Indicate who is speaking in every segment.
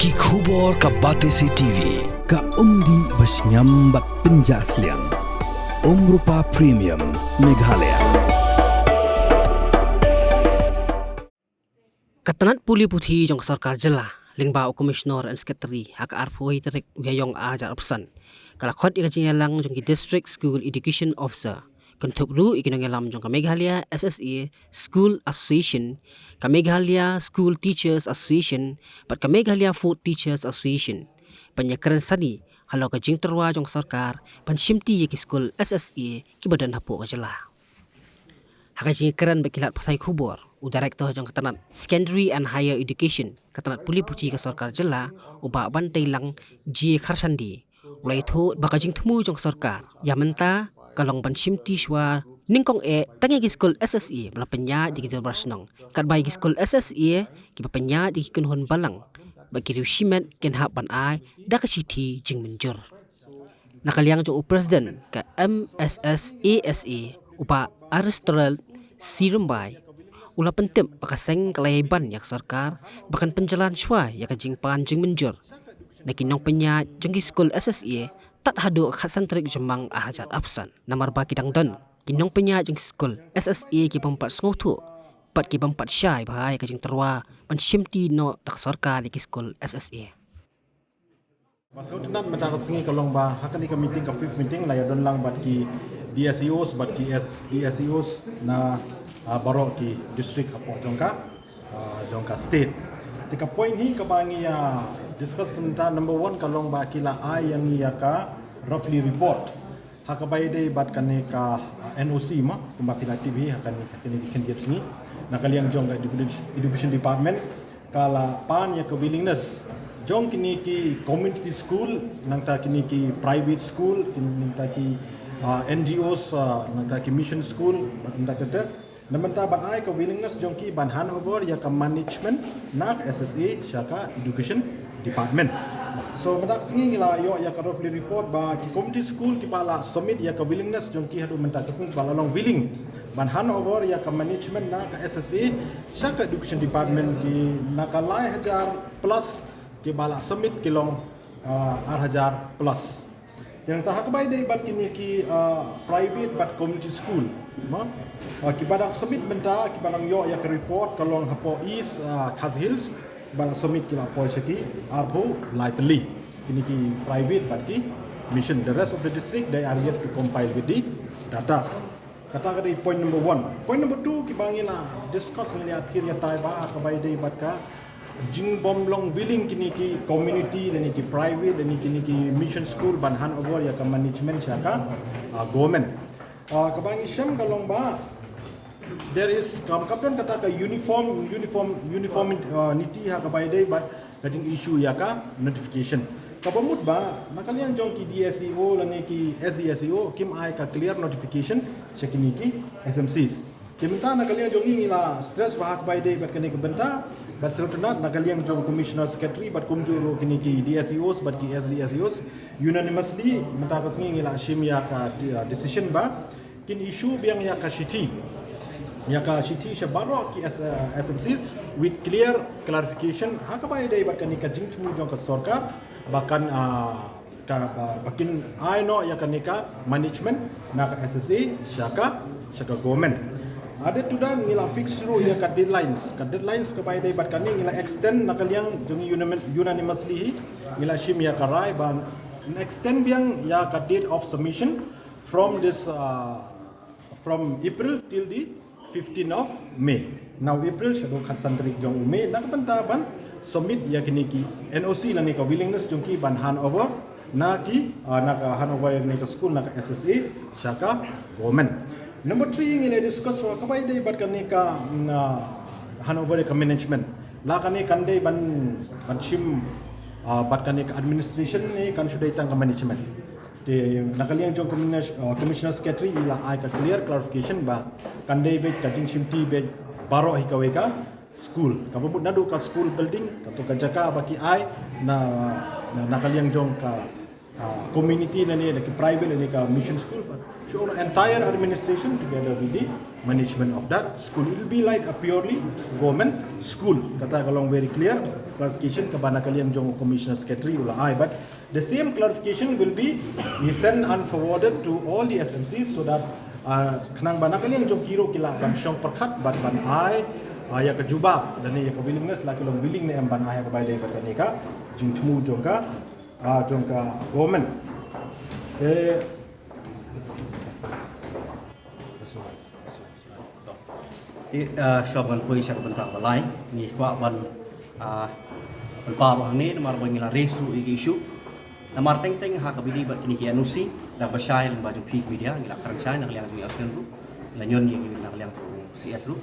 Speaker 1: Ki khubor ka Batesi TV.
Speaker 2: Ka umdi basnyam bat penjaslian. Rupa Premium Meghalaya.
Speaker 3: Katanat puli puthi jong Sorkar jela lingba komisioner and sekretari hak arpoi terik uyayong ajar opsan kala khot ikajinyalang jong ki district school education officer kontubru ikinangelam jong ka Meghalaya SSA School Association, ka Meghalaya School Teachers Association, pat ka Meghalaya Food Teachers Association. Panyakaran sani halau ka jing terwa jong Sorkar pan Shimti ki Skul SSA ki badan hapo ka jela. Hakajing keran bakilat patai khubor u director jong katanat secondary and higher education katanat puli puci ka Sorkar jela u ba bantai lang ji kharsandi ulai thu bakajing themu jong Sorkar yamenta kalong ban Shimti Shwa ningkong tangi ki Skul SSA bala penya di ki Shnong kat bai ki Skul SSA ki penya di ki kunhon balang bagi riusimet ken hak ban ai da ka siti jing menjur nakaliang jong president ka MSSASA upa Aristotle Sirumbai ula pentem pakaseng kelaiban yak Sorkar bahkan penjalan Shwa yak jing panjing menjur nakinong penya jong ki Skul SSA tak hadu khasan trik jemang ahajat absan namar ba kidang don kinong penya jong Skul SSA ki pempat sngotu pat ki pempat syai bahai ka jing terwa pan Shimti no tak Sorkar ki Skul SSA.
Speaker 4: Masuk tenat mata kesengi kalong ba hakan ika meeting ka fifth meeting la ya don lang bat ki DSEOs bat ki SEOs na baro ki district apo jongka state. Tika point hi ka bangi ya discuss tentang number 1 kalong ba kila ai yang ia ka roughly report hakabai dei bat kane ka NOC ma kumba kila TV hakan ni dikendiat sini nakaliang jong ka education department kala pan ya ka willingness jong kini ki community school nang ta kini ki private school nang ta ki NGOs nang ta ki mission school nang ta kata naman ta ban ai ka willingness jong ki ban handover ya ka management nak SSA syaka education department so madak singi ngila yo ya ka roughly report ba ki community school ki pala submit ya ka willingness jong ki hadu menta kesing bala long willing ban handover ya ka management nak SSA syaka education department ki nakalai hajar plus ki bala submit kilong 8,000 plus. Yang tahak baik dai bat kini ki private bat community school. Ki badang submit benda ki badang yo ya ke report kalong hapo East Khas Hills badang submit ki lapo seki arbo lightly. Kini ki private bat ki mission. The rest of the district they are yet to compile with the data. Kata kata point number 1. Point number 2 ki bangila discuss ngeliat akhir ya tai ba ka baik dai bat ka jing bom long willing kini ki community dan ki private dan kini ki mission school ban handover ya ka management syaka government kabangi syam kalong ba there is kapten kata ka uniformity ha ka bai dai but kajing issue ya ka notification kabamut ba nakalian jong ki DSEO dan ki SDSEO kim ai ka clear notification syakini ki SMCs Kementan nakaliang jong ngila stress bahak bai dei bat kini kebenta bat serutenat nakaliang jong commissioner secretary bat kumjuru kini ki DSEOs bat ki SDSEOs unanimously menta kasngi ngila shim ya ka decision ba kin issue biang ya ka shiti shabaro ki SMCs with clear clarification hak bai dei bat kini ka jingtu jong ka Sorkar bahkan bakin I know ya kanika management nak SSA syaka government ada tu dan ngila fix through ya ka deadlines ke bai dai bat kani ngila extend nakaliang jungi unanimously ngila shim ya karai ban extend biang ya ka date of submission from this from April till the 15th of May now April shadow khansandrik jong May nak bantaban submit ya kini ki NOC la ni ka willingness jongki ban handover na handover ni ka school na ka SSA syaka government. Number 3 ngila discuss so kabai dai bat kani ka handover ka management la kani kandai ban shim bat kani ka administration ni kan sudah itang ka management te nakaliang jong commissioner secretary ila ai ka clear clarification ba kandai bet ka jing Shimti bet baro hikawe ka school kabut nadu ka school building kato ka jaka baki ai na nakaliang jong ka community na ni private ni ka mission school, but show entire administration together with the management of that school. It will be like a purely government school. Kata kalong very clear clarification kabana kalian jong commissioner secretary ula ai, but the same clarification will be we send and forwarded to all the SMCs so that kenang bana kalian jong kiro kila ban syong perkat ban ai ya ka jubab dan ya ka willingness la kalong willing na ban ai ba dai ba ka jing temu jong ka government
Speaker 5: Shwa ban pui syak bentak balai ni kwa ban pa bang ni namar bangila resu isu namar teng teng ha kabidi bat kini ki anusi da basai ling baju pik media ngila karang sai nak liang ju asen ru la nyon ye nak liang tu CS ru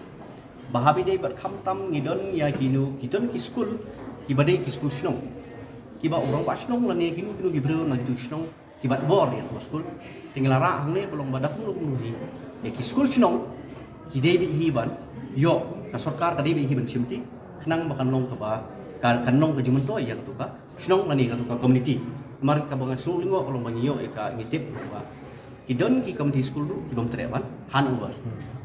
Speaker 5: bahabi dei bat kham tam ngidon ya kinu kiton ki school ki badai ki school Shnong ki ba orang ba Shnong la ni kinu ki bro na ki Shnong ki bat bor ya school tinggal ra hang ni belum badak lu ni ya ki school Shnong ki dei bi hiban yo ka Sorkar ka dei bi hiban Shimti khnang bakan long ka ba kan nong ka jumen to ya ka tu ka Shnong la ni ka tu ka community mar ka bangan seluruh lingo long bang yo ka ngitip ba kidon ki community school tu ki bom treban han over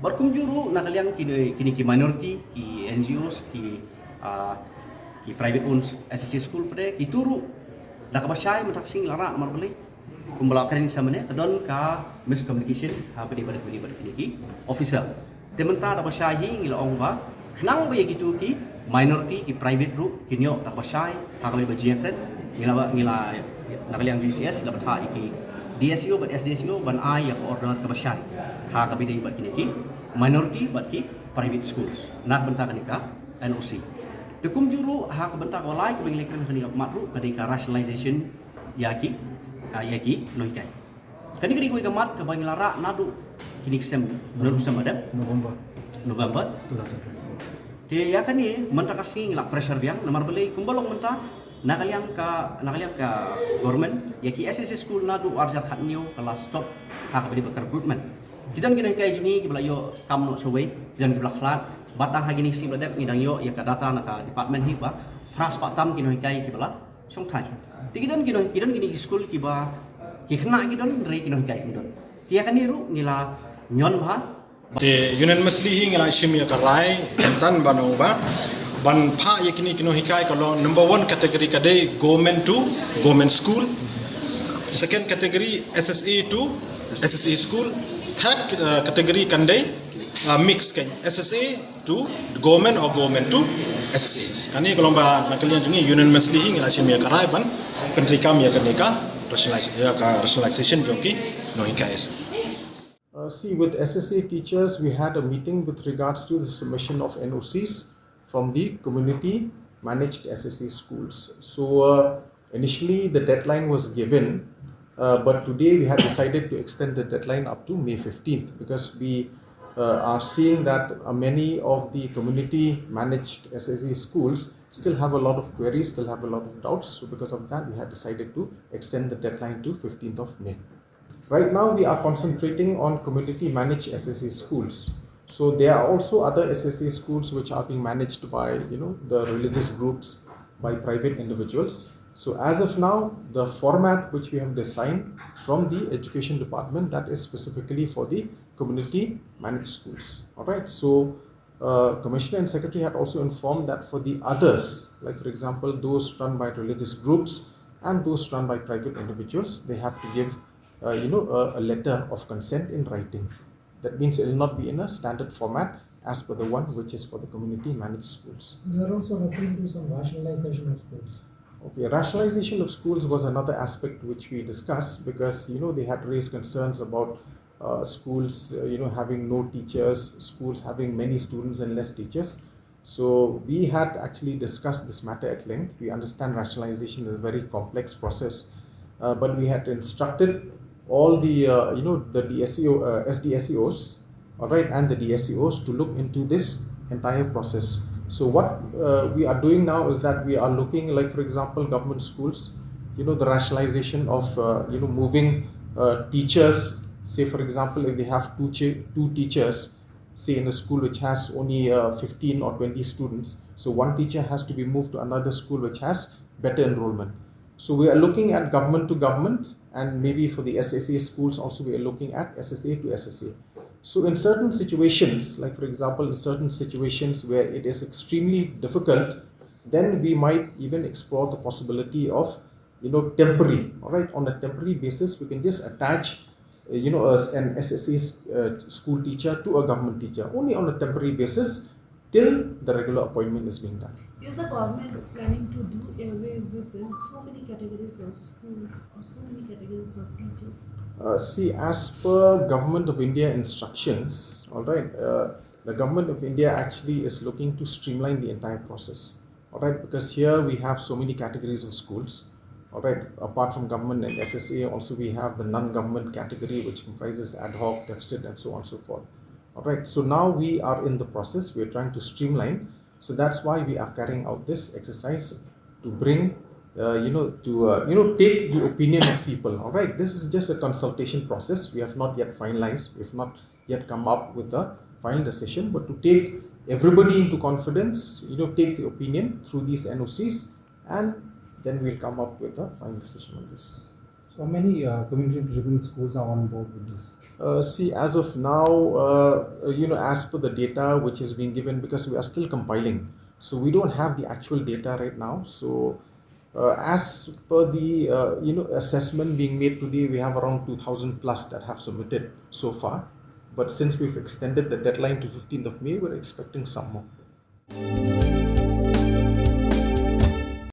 Speaker 5: barkum juru nak kalian kini ki minority ki NGOs ki private owned SSC school pada ki turu dak basai mataksing lara mar beli kumbalakan ini samane kadon ka miscommunication ha bedi kini ki officer dementa dak basai ngila ong ba kenang ba gitu ki minority ki private group kinyo dak basai ha kali bajian ngila nak kalian GCS la batha iki DSU but SDSU ban ai ya order ka basai ha ka bedi ba kini ki minority but ki private schools nak benta kanika NOC dekum juru ha ka benta ka lai ka benglekan kanika matru kadika rationalization yaki noikai kani kani ko gamat ka banglara nadu kini sem nerusam ada November 2024 dia ya kani menta kasing la pressure biang namar beli kumbalong menta nakaliam ka government yaki SSC school nadu arjat khatnio kelas stop ha ka beli recruitment kidan kini kai juni kibla yo kam no sowe kidan kibla khlat batang ha gini sim ladap ngidang yo ya ka data na ka department hi ba pras patam kini kai kibla song thai tikidan kini school kiba kikna kidon re kino kai kidon tia kaniru ngila nyon ba
Speaker 4: te unanimously hi ngila shimia ka rai entan banova ban pha yakini kino hikai ka lo number 1 category ka dei government to government school, second category SSE to SSE school, third category kan dei mix kan SSA to government or government to SSA kani kalau ba nakalian jungi unanimously hi ngila shimia ka rai ban pentrikam ya kanika rationalization jonki no hikai
Speaker 6: See, with SSA teachers, we had a meeting with regards to the submission of NOCs from the community managed SSA schools. So initially the deadline was given, but today we had decided to extend the deadline up to May 15th because we are seeing that many of the community managed SSA schools still have a lot of queries, still have a lot of doubts. So because of that, we had decided to extend the deadline to 15th of May. Right now, we are concentrating on community managed SSA schools. So there are also other SSA schools which are being managed by, the religious groups, by private individuals. So as of now, the format which we have designed from the education department, that is specifically for the community managed schools. All right. So Commissioner and Secretary had also informed that for the others, like for example, those run by religious groups and those run by private individuals, they have to give a letter of consent in writing. That means it will not be in a standard format as per the one which is for the community managed schools.
Speaker 7: You are also referring to some rationalization of schools.
Speaker 6: Okay, rationalization of schools was another aspect which we discussed because they had raised concerns about schools having no teachers, schools having many students and less teachers. So we had actually discussed this matter at length. We understand rationalization is a very complex process, but we had instructed all the the SDSEOs, all right, and the DSEOs to look into this entire process. So what we are doing now is that we are looking, like for example, government schools, the rationalization of moving teachers. Say for example, if they have two teachers, say in a school which has only 15 or 20 students, so one teacher has to be moved to another school which has better enrollment. So we are looking at government to government, and maybe for the SSA schools also we are looking at SSA to SSA. So in certain situations, like for example, in certain situations where it is extremely difficult, then we might even explore the possibility of, temporary, all right, on a temporary basis, we can just attach, an SSA school teacher to a government teacher, only on a temporary basis till the regular appointment is being done.
Speaker 8: Is the government planning to do away with so many categories of schools or so many categories of teachers?
Speaker 6: See, as per Government of India instructions, all right, the Government of India actually is looking to streamline the entire process, all right, because here we have so many categories of schools, all right. Apart from government and SSA, also we have the non-government category, which comprises ad hoc, deficit, and so on and so forth. All right. So now we are in the process. We are trying to streamline. So that's why we are carrying out this exercise to bring, take the opinion of people. All right. This is just a consultation process. We have not yet finalized. We have not yet come up with a final decision. But to take everybody into confidence, take the opinion through these NOCs, and then we'll come up with a final decision on this.
Speaker 7: So how many community-driven schools are on board with this?
Speaker 6: See, as of now, as per the data which is being given, because we are still compiling, so we don't have the actual data right now. So, as per the assessment being made today, we have around 2,000 plus that have submitted so far. But since we've extended the deadline to 15th of May, we're expecting some more.